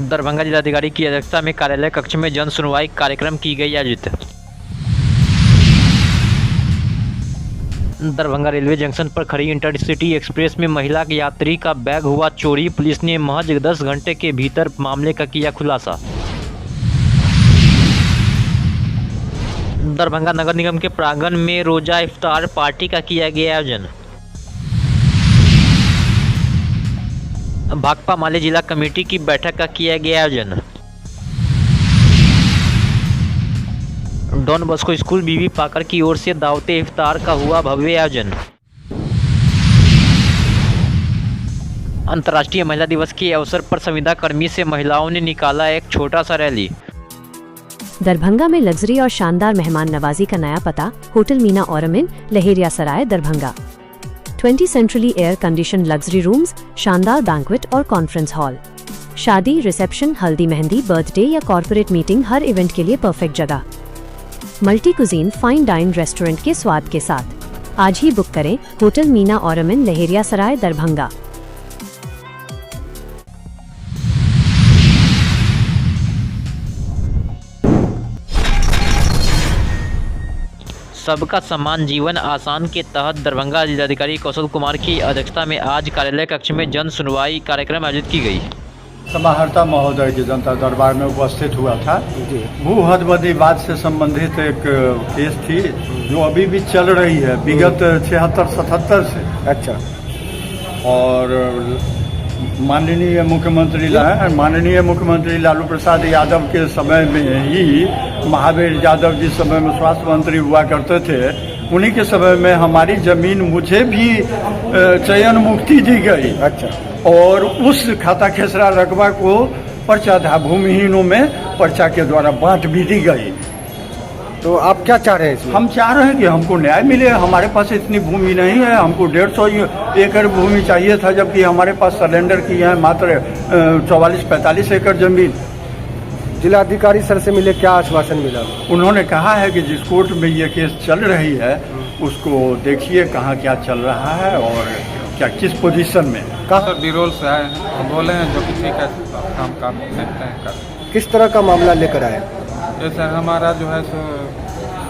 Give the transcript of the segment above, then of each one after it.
दरभंगा जिलाधिकारी की अध्यक्षता में कार्यालय कक्ष में जन सुनवाई कार्यक्रम की गई आयोजित। दरभंगा रेलवे जंक्शन पर खड़ी इंटरसिटी एक्सप्रेस में महिला के यात्री का बैग हुआ चोरी। पुलिस ने महज 10 घंटे के भीतर मामले का किया खुलासा। दरभंगा नगर निगम के प्रांगण में रोजा इफ्तार पार्टी का किया गया आयोजन। भाकपा माले जिला कमेटी की बैठक का किया गया आयोजन। डॉन बॉस्को स्कूल बीबी पाकर की ओर से दावते इफ्तार का हुआ भव्य आयोजन। अंतर्राष्ट्रीय महिला दिवस के अवसर पर संविदा कर्मी से महिलाओं ने निकाला एक छोटा सा रैली। दरभंगा में लग्जरी और शानदार मेहमान नवाजी का नया पता, होटल मीना ऑरमिन, Laheria Sarai, Darbhanga. 20 centrally air condition luxury rooms, शानदार बैंक्वेट और कॉन्फ्रेंस हॉल। शादी, रिसेप्शन, हल्दी मेहंदी, बर्थडे या कॉर्पोरेट मीटिंग, हर इवेंट के लिए परफेक्ट जगह। Multi cuisine fine dine restaurant के स्वाद के साथ। आज ही बुक करें होटल मीना ऑरमिन, लहेरिया सराय, दरभंगा। सबका समान जीवन आसान के तहत दरभंगा जिलाधिकारी कौशल कुमार की अध्यक्षता में आज कार्यालय कक्ष में जन सुनवाई कार्यक्रम आयोजित की गई। समाहर्ता महोदय की जनता दरबार में उपस्थित हुआ था। भू हदबदीवाद से संबंधित एक केस थी जो अभी भी चल रही है विगत 76-77 से। अच्छा। और माननीय मुख्यमंत्री लालू प्रसाद यादव के समय में ही महावीर यादव जी समय में स्वास्थ्य मंत्री हुआ करते थे। उन्हीं के समय में हमारी जमीन मुझे भी चयन मुक्ति दी गई। अच्छा। और उस खाता खेसरा रकबा को पर्चाधा भूमिहीनों में पर्चा के द्वारा बांट भी दी गई। तो आप क्या चाह रहे हैं इसमें? हम चाह रहे हैं कि हमको न्याय मिले। हमारे पास इतनी भूमि नहीं है, हमको 150 एकड़ भूमि चाहिए था, जबकि हमारे पास सरेंडर की है मात्र 44-45 एकड़ जमीन। जिलाधिकारी सर से मिले, क्या आश्वासन मिला? उन्होंने कहा है कि जिस कोर्ट में ये केस चल रही है उसको देखिए कहाँ क्या चल रहा है और क्या किस पोजीशन में। सर बिरोल से आए हैं, बोले हैं जो कि ठीक है काम देखते हैं कर। किस तरह का मामला लेकर आए? जैसे हमारा जो है सो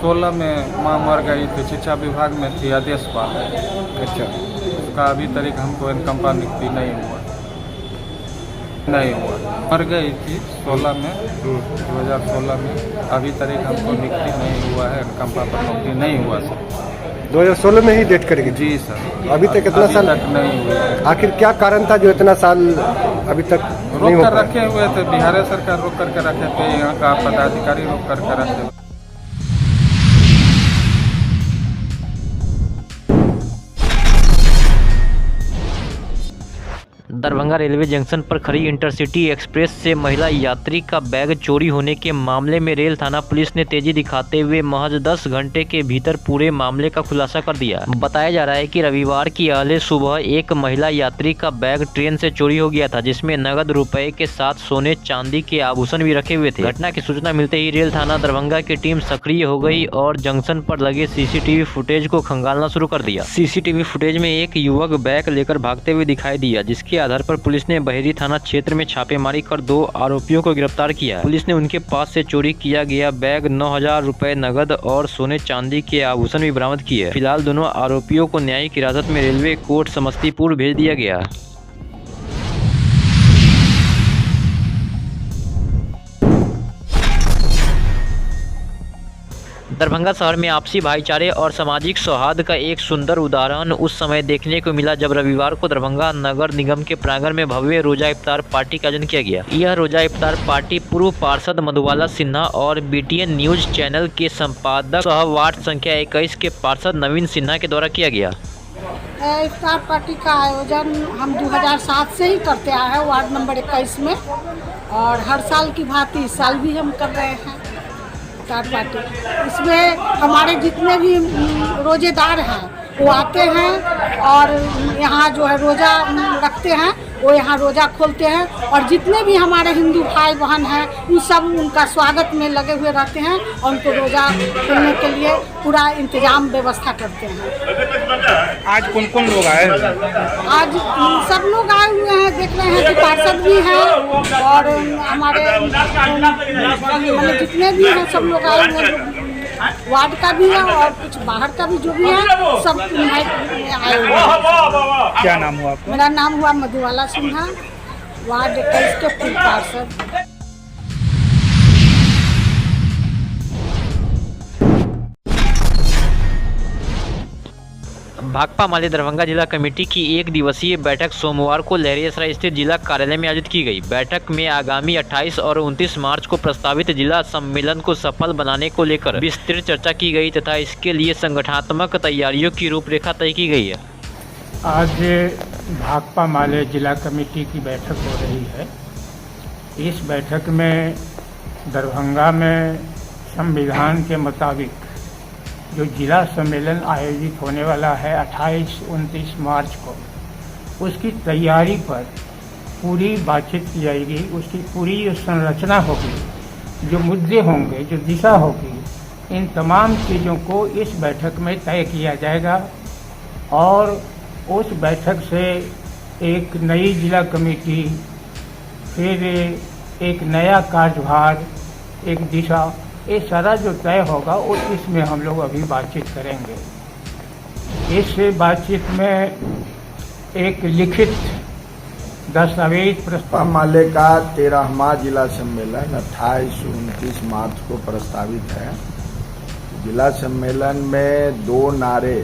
16 में माँ मर गई थी, शिक्षा विभाग में थी आदेश पाल। अच्छा। उसका अभी तक हमको इनकम पर नियुक्ति नहीं हुआ। मर गई थी 16 में 2016 में, अभी तक हमको नियुक्ति नहीं हुआ है, इनकम पर नौकरी नहीं हुआ सर। 2016 में ही डेट करेगी? जी सर। अभी तक कितना साल तक नहीं हुआ? आखिर क्या कारण था जो इतना साल अभी तक रोक कर रखे हुए थे? बिहार सरकार रोक करके रखे थे, यहाँ का पदाधिकारी रोक करके रखे। दरभंगा रेलवे जंक्शन पर खड़ी इंटरसिटी एक्सप्रेस से महिला यात्री का बैग चोरी होने के मामले में रेल थाना पुलिस ने तेजी दिखाते हुए महज 10 घंटे के भीतर पूरे मामले का खुलासा कर दिया। बताया जा रहा है कि रविवार की अहले सुबह एक महिला यात्री का बैग ट्रेन से चोरी हो गया था, जिसमें नगद रुपए के साथ सोने चांदी के आभूषण भी रखे हुए थे। घटना की सूचना मिलते ही रेल थाना दरभंगा की टीम सक्रिय हो गई और जंक्शन पर लगे सीसीटीवी फुटेज को खंगालना शुरू कर दिया। सीसीटीवी फुटेज में एक युवक बैग लेकर भागते हुए दिखाई दिया, जिसके आधार पर पुलिस ने बहेरी थाना क्षेत्र में छापेमारी कर 2 आरोपियों को गिरफ्तार किया। पुलिस ने उनके पास से चोरी किया गया बैग, 9000 रुपए नगद और सोने चांदी के आभूषण भी बरामद किए। फिलहाल दोनों आरोपियों को न्यायिक हिरासत में रेलवे कोर्ट समस्तीपुर भेज दिया गया। दरभंगा शहर में आपसी भाईचारे और सामाजिक सौहार्द का एक सुंदर उदाहरण उस समय देखने को मिला जब रविवार को दरभंगा नगर निगम के प्रांगण में भव्य रोजा इफ्तार पार्टी का आयोजन किया गया। यह रोजा इफ्तार पार्टी पूर्व पार्षद मधुबाला सिन्हा और BTN न्यूज चैनल के संपादक सह वार्ड संख्या 21 के पार्षद नवीन सिन्हा के द्वारा किया गया। इफ्तार पार्टी का आयोजन हम 2007 से ही करते आए हैं वार्ड नंबर 21 में, और हर साल की भांति इस साल भी हम कर रहे हैं इफ्तार पार्टी। इसमें हमारे जितने भी रोजेदार हैं वो आते हैं और यहाँ जो है रोज़ा रखते हैं वो यहाँ रोज़ा खोलते हैं और जितने भी हमारे हिंदू भाई बहन हैं उन सब उनका स्वागत में लगे हुए रहते हैं और उनको रोज़ा खोलने के लिए पूरा इंतजाम व्यवस्था करते हैं। आज कौन कौन लोग आए हैं? आज सब लोग आए हुए हैं, देख रहे हैं कि पार्षद भी हैं और हमारे मतलब जितने भी हैं सब लोग आए हुए हैं, वार्ड का भी है और कुछ बाहर का भी जो भी है सब आए हुए हैं। क्या नाम हुआ आपका? मेरा नाम हुआ मधुबाला सिन्हा, वार्ड 21 के पूर्व पार्षद। भाकपा माले दरभंगा जिला कमेटी की एक दिवसीय बैठक सोमवार को लहरियासराय स्थित जिला कार्यालय में आयोजित की गई। बैठक में आगामी 28 और 29 मार्च को प्रस्तावित जिला सम्मेलन को सफल बनाने को लेकर विस्तृत चर्चा की गई तथा इसके लिए संगठनात्मक तैयारियों की रूपरेखा तय की गई है। आज भाकपा माले जिला कमेटी की बैठक हो रही है। इस बैठक में दरभंगा में संविधान के मुताबिक जो जिला सम्मेलन आयोजित होने वाला है 28-29 मार्च को, उसकी तैयारी पर पूरी बातचीत की जाएगी। उसकी पूरी जो संरचना होगी, जो मुद्दे होंगे, जो दिशा होगी, इन तमाम चीज़ों को इस बैठक में तय किया जाएगा और उस बैठक से एक नई जिला कमेटी, फिर एक नया कार्यभार, एक दिशा, ये सारा जो तय होगा वो इसमें हम लोग अभी बातचीत करेंगे। इस बातचीत में एक लिखित दस्तावेज भाकपा माले का 13वां जिला सम्मेलन 28-29 मार्च को प्रस्तावित है। जिला सम्मेलन में 2 नारे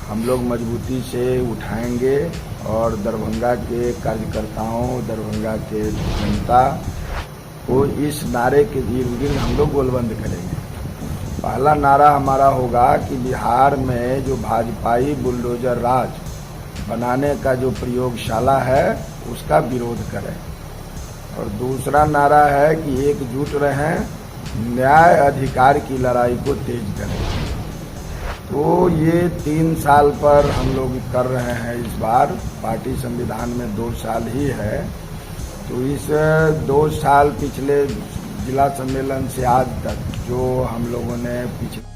हम लोग मजबूती से उठाएंगे और दरभंगा के कार्यकर्ताओं, दरभंगा के जनता को इस नारे के इर्द गिर्द हम लोग गोलबंद करेंगे। पहला नारा हमारा होगा कि बिहार में जो भाजपाई बुलडोजर राज बनाने का जो प्रयोगशाला है उसका विरोध करें और दूसरा नारा है कि एकजुट रहें, न्याय अधिकार की लड़ाई को तेज करें। तो ये 3 साल पर हम लोग कर रहे हैं। इस बार पार्टी संविधान में 2 साल ही है, तो इस 2 साल पिछले जिला सम्मेलन से आज तक जो हम लोगों ने पिछले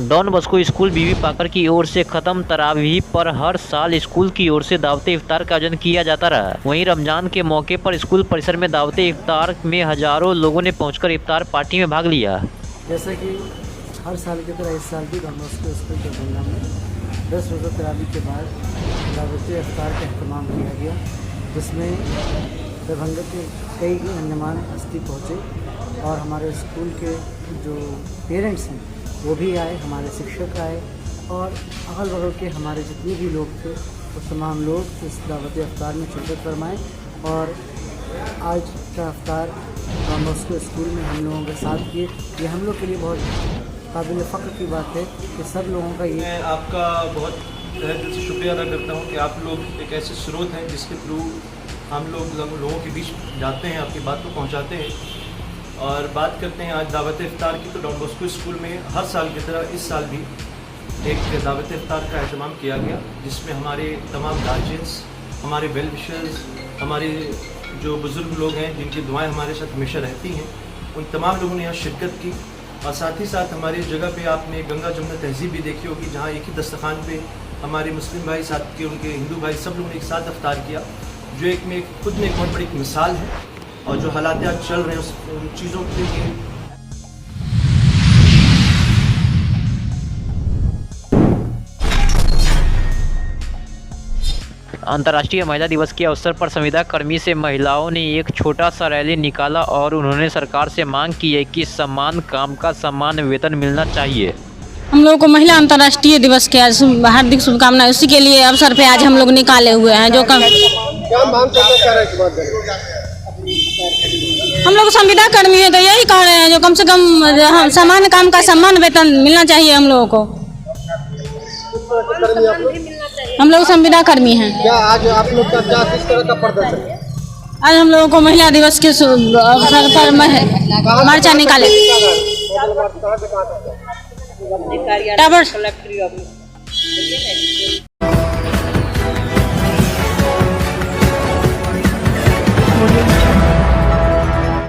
डॉन बॉस्को स्कूल बीबी पाकर की ओर से खत्म तरावीह पर हर साल स्कूल की ओर से दावत इफ्तार का आयोजन किया जाता रहा। वहीं रमजान के मौके पर स्कूल परिसर में दावत इफ्तार में हजारों लोगों ने पहुंचकर इफ्तार पार्टी में भाग लिया। जैसे कि हर साल की तरह इस साल भी डॉन बॉस्को स्कूल दरभंगा में 10 रोज़ा तरावी के बाद दावत इफ्तार का अहतमाम किया गया, जिसमें दरभंगा के कई गणमान्य हस्ती पहुँचे और हमारे स्कूल के जो पेरेंट्स हैं वो भी आए, हमारे शिक्षक आए और अगल बगल के हमारे जितने भी लोग थे वो तमाम लोग इस दावत इफ्तार में शिरकत फरमाएँ। और आज का इफ्तार डॉन बॉस्को स्कूल में हम लोगों के साथ किए। ये हम लोग के लिए बहुत काबिल फ़ख्र की बात है कि सब लोगों का ये। मैं आपका बहुत दिल से शुक्रिया अदा करता हूँ कि आप लोग एक ऐसे स्रोत हैं जिसके थ्रू हम लोगों के बीच जाते हैं, आपकी बात को पहुँचाते हैं और बात करते हैं आज दावत इफ्तार की। तो डॉन बॉस्को स्कूल में हर साल की तरह इस साल भी एक दावत इफ्तार का एहतमाम किया गया, जिसमें हमारे तमाम गार्जियंस, हमारे वेल विशर्स, हमारे जो बुज़ुर्ग लोग हैं जिनकी दुआएं हमारे साथ हमेशा रहती हैं, उन तमाम लोगों ने यहाँ शिरकत की। और साथ ही साथ हमारी जगह पे आपने गंगा जमुना तहज़ीब भी देखी होगी, जहाँ एक ही दस्तरखान पे हमारे मुस्लिम भाई साथ के उनके हिंदू भाई सब लोगों ने एक साथ इफ्तार किया, जो एक में खुद में एक बहुत बड़ी मिसाल है। और जो हालात आज चल रहे हैं उन चीज़ों के लिए अंतर्राष्ट्रीय महिला दिवस के अवसर पर संविदा कर्मी से महिलाओं ने एक छोटा सा रैली निकाला और उन्होंने सरकार से मांग की है कि समान काम का समान वेतन मिलना चाहिए। हम लोगों को महिला अंतर्राष्ट्रीय दिवस के आज हार्दिक शुभकामनाएं। उसी के लिए अवसर पे आज हम लोग निकाले हुए हैं। जो क्या मांग करना चाह रहे हैं? हम लोग संविदा कर्मी है तो यही कह रहे हैं जो कम से कम समान काम का समान वेतन मिलना चाहिए हम लोगों को। हम लोग संविदा कर्मी हैं। क्या आज आप लोग का क्या किस तरह का प्रदर्शन है? आज हम लोगों को महिला दिवस के अवसर पर मोर्चा निकाले। टावर